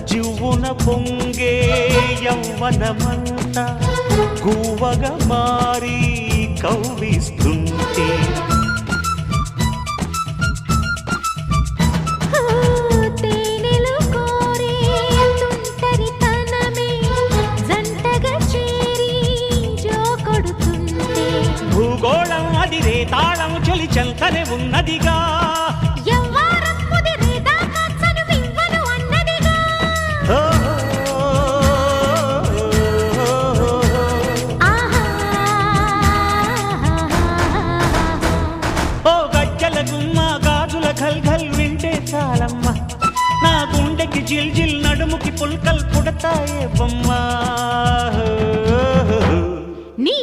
జివ్వున పొంగే యవ్వనమంతా గువ్వగా మారి కవ్విస్తుంటే భూగోళం అదిరే తాళం చలి చెంతనే ఉన్నదిగా ఓ గజ్జల గుమ్మ గాజుల ఘల్ ఘల్ వింటే చాలమ్మ నా గుండెకి జిల్ జిల్ నడుముకి పుల్కల్ పుడతాయే బొమ్మ నీ